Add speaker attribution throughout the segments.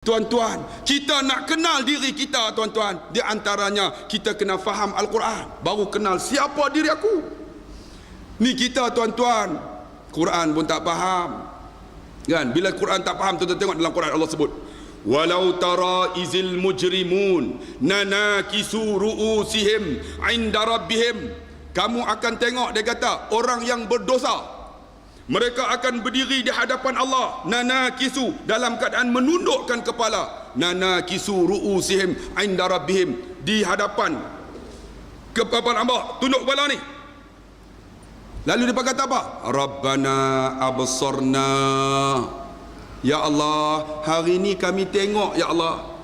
Speaker 1: Tuan-tuan, kita nak kenal diri kita, tuan-tuan. Di antaranya kita kena faham Al-Quran, baru kenal siapa diri aku. Ni kita, tuan-tuan, Quran pun tak faham. Kan? Bila Quran tak faham, tuan-tuan tengok dalam Quran Allah sebut, walau tara izil mujrimun nanakisu ru'usihim inda rabbihim. Kamu akan tengok, dia kata, orang yang berdosa, mereka akan berdiri di hadapan Allah, nanakisu, dalam keadaan menundukkan kepala, nanakisu ru'usihim inda rabbihim, di hadapan kepala Allah, tunduk kepala ni. Lalu dia kata apa? Rabbana absarna, ya Allah, hari ni kami tengok, ya Allah.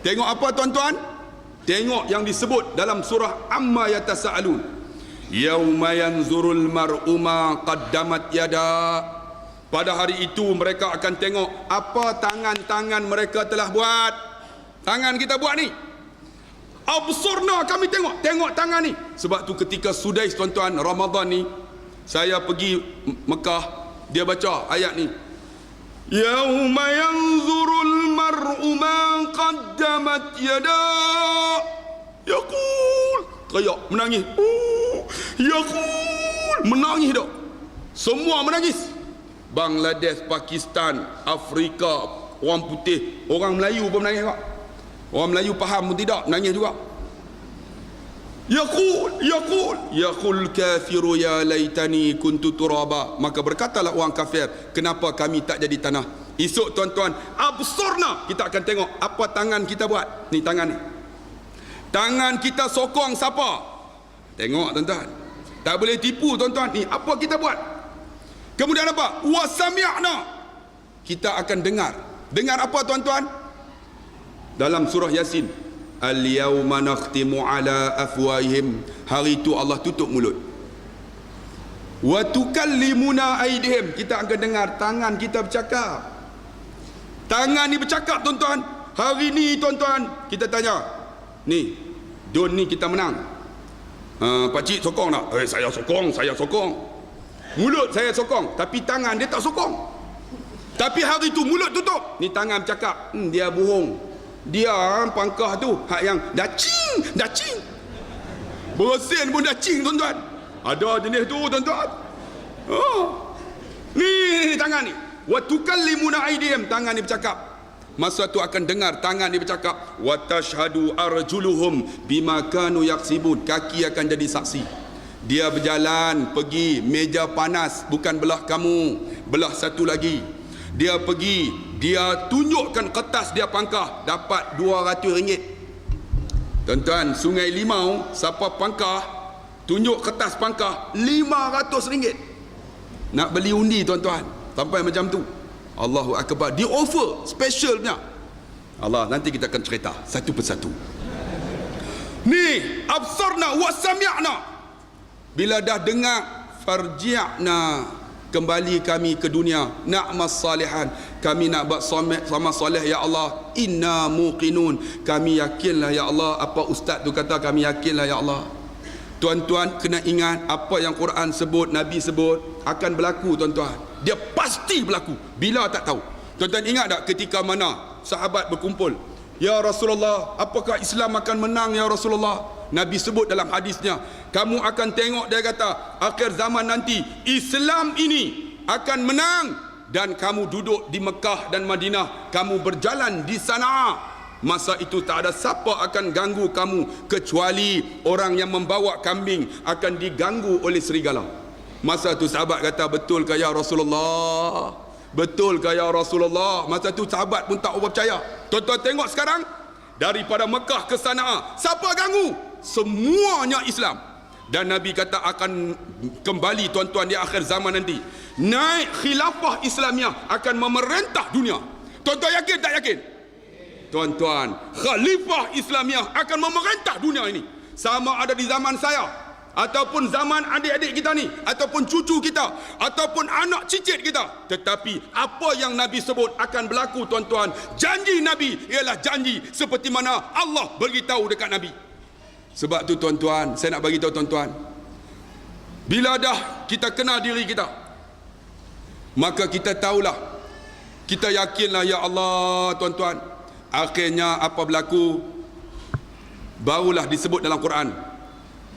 Speaker 1: Tengok apa, tuan-tuan? Tengok yang disebut dalam surah Amma Yatasa'alun, yauma yanzurul mar'u ma qaddamat yada. Pada hari itu mereka akan tengok apa tangan-tangan mereka telah buat. Tangan kita buat ni, absurna, kami tengok, tengok tangan ni. Sebab tu ketika Sudais, tuan-tuan, Ramadan ni, saya pergi Mekah, dia baca ayat ni, yauma yanzurul mar'u ma qaddamat yada, yaqul, teriak, menangis, yaqul, menangis dah. Semua menangis. Bangladesh, Pakistan, Afrika, orang putih, orang Melayu pun menangis juga. Orang Melayu faham pun tidak, menangis juga. Yaqul kafiru ya laitani kuntu turaba. Maka berkatalah orang kafir, kenapa kami tak jadi tanah. Esok, tuan-tuan, absurna, kita akan tengok apa tangan kita buat. Ni tangan ni, tangan kita sokong siapa? Tengok, tuan-tuan, tak boleh tipu, tuan-tuan. Ni apa kita buat. Kemudian apa? Wasami'na, kita akan dengar. Dengar apa, tuan-tuan? Dalam surah Yasin, al-yawma nakhtimu ala afwahihim, hari itu Allah tutup mulut. Wa tukallimuna aydihim, kita akan dengar tangan kita bercakap. Tangan ni bercakap, tuan-tuan. Hari ni, tuan-tuan, kita tanya, ni Don ni kita menang, pakcik sokong tak? Saya sokong. Mulut saya sokong, tapi tangan dia tak sokong. Tapi hari tu mulut tutup, ni tangan bercakap, dia bohong. Dia pangkah tu hak yang dacing bersin pun dacing, tuan-tuan. Ada jenis tu, tuan-tuan. Ni tangan ni, wa tukallimuna aydihim, tangan ni bercakap. Masa tu akan dengar tangan dia bercakap, wa tashhadu arjuluhum bima kanu yaksibun, kaki akan jadi saksi. Dia berjalan pergi meja panas, bukan belah kamu, belah satu lagi. Dia pergi, dia tunjukkan kertas dia pangkah, dapat RM200. Tuan-tuan, Sungai Limau, siapa pangkah, tunjuk kertas pangkah, RM500. Nak beli undi, tuan-tuan, sampai macam tu. Allahu Akbar, di offer special punya. Allah, nanti kita akan cerita satu persatu. Ni absarna wa sami'na, bila dah dengar, farji'na, kembali kami ke dunia, na'mas salihan, kami nak buat sama soleh, ya Allah. Inna muqinun, kami yakinlah, ya Allah. Apa ustaz tu kata, kami yakinlah, ya Allah. Tuan-tuan kena ingat, apa yang Quran sebut, Nabi sebut, akan berlaku, tuan-tuan. Dia pasti berlaku. Bila tak tahu. Tuan-tuan ingat tak ketika mana sahabat berkumpul, ya Rasulullah, apakah Islam akan menang, ya Rasulullah? Nabi sebut dalam hadisnya, kamu akan tengok, dia kata, akhir zaman nanti Islam ini akan menang, dan kamu duduk di Mekah dan Madinah, kamu berjalan di sana. Masa itu tak ada siapa akan ganggu kamu, kecuali orang yang membawa kambing akan diganggu oleh serigala. Masa tu sahabat kata, betulkah ya Rasulullah? Betulkah ya Rasulullah? Masa tu sahabat pun tak percaya. Tuan-tuan tengok sekarang, daripada Mekah ke Sana'a, siapa ganggu? Semuanya Islam. Dan Nabi kata akan kembali, tuan-tuan, di akhir zaman nanti, naik khilafah Islamiah, akan memerintah dunia. Tuan-tuan yakin tak yakin? Tuan-tuan, khalifah Islamiah akan memerintah dunia ini. Sama ada di zaman saya, ataupun zaman adik-adik kita ni, ataupun cucu kita, ataupun anak cicit kita. Tetapi apa yang Nabi sebut akan berlaku, tuan-tuan. Janji Nabi ialah janji seperti mana Allah beritahu dekat Nabi. Sebab tu, tuan-tuan, saya nak bagi tahu, tuan-tuan, bila dah kita kenal diri kita, maka kita tahulah, kita yakinlah, ya Allah, tuan-tuan, Akhirnya apa berlaku? Barulah disebut dalam Quran,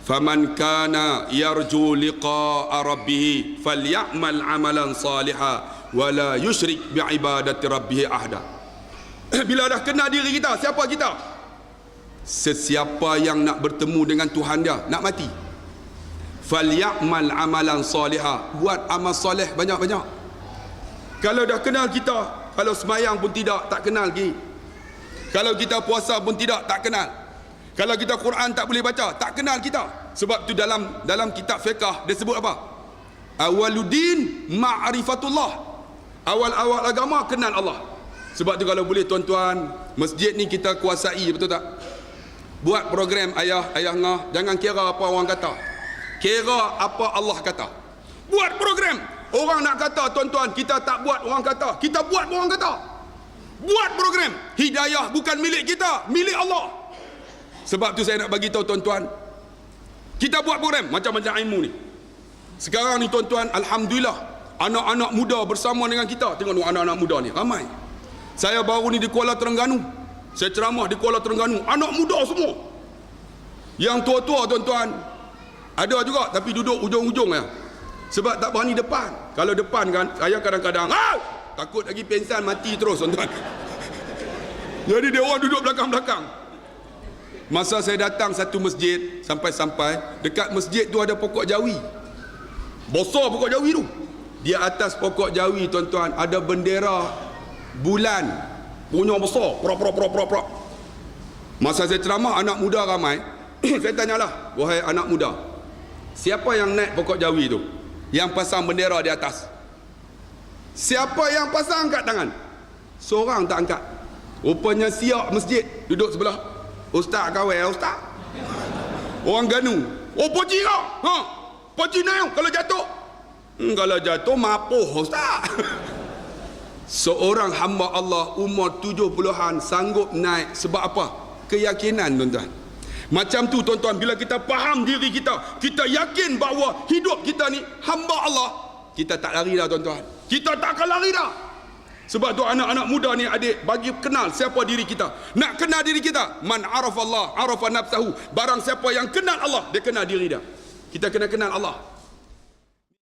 Speaker 1: faman kana yarju liqa'a rabbih falyamal amalan salihan wala yusyrik biibadati rabbih ahada. Bila dah kenal diri kita, siapa kita? Sesiapa yang nak bertemu dengan Tuhan dia, nak mati, falyamal amalan salihan, buat amal soleh banyak-banyak. Kalau dah kenal kita, kalau semayang pun tidak, tak kenal lagi. Kalau kita puasa pun tidak, tak kenal. Kalau kita Quran tak boleh baca, tak kenal kita. Sebab tu dalam kitab fiqh dia sebut apa? Awaluddin ma'rifatullah. Awal-awal agama kenal Allah. Sebab tu kalau boleh tuan-tuan, masjid ni kita kuasai, betul tak? Buat program ayah ngah, jangan kira apa orang kata. Kira apa Allah kata. Buat program. Orang nak kata tuan-tuan, kita tak buat orang kata. Kita buat orang kata. Buat program. Hidayah bukan milik kita, milik Allah. Sebab tu saya nak bagi tahu tuan-tuan, kita buat program macam-macam ilmu ni. Sekarang ni tuan-tuan, alhamdulillah, anak-anak muda bersama dengan kita. Tengok anak-anak muda ni ramai. Saya baru ni di Kuala Terengganu, saya ceramah di Kuala Terengganu, anak muda semua. Yang tua-tua tuan-tuan ada juga, tapi duduk ujung-ujung ya. Sebab tak berani depan. Kalau depan kan, saya kadang-kadang takut lagi pensan mati terus tuan-tuan. Jadi dia orang duduk belakang-belakang. Masa saya datang satu masjid, sampai-sampai dekat masjid tu ada pokok jawi. Besar pokok jawi tu. Di atas pokok jawi tuan-tuan ada bendera bulan punya besar, prok. Masa saya ceramah, anak muda ramai. Saya tanyalah, wahai anak muda, siapa yang naik pokok jawi tu, yang pasang bendera di atas? Siapa yang pasang, angkat tangan. Seorang tak angkat. Rupanya siap masjid duduk sebelah. Ustaz kawal, ustaz. Orang Ganu. Oh, poci kau. Poci naik kalau jatuh. Kalau jatuh mapuh ustaz. Seorang hamba Allah umur 70-an sanggup naik sebab apa? Keyakinan tuan-tuan. Macam tu tuan-tuan, bila kita faham diri kita, kita yakin bahawa hidup kita ni hamba Allah, kita tak lari dah tuan-tuan. Kita tak akan lari dah. Sebab tu anak-anak muda ni adik, bagi kenal siapa diri kita. Nak kenal diri kita, man arafa Allah arafa nafsahu. Barang siapa yang kenal Allah, dia kenal diri dia. Kita kena kenal Allah.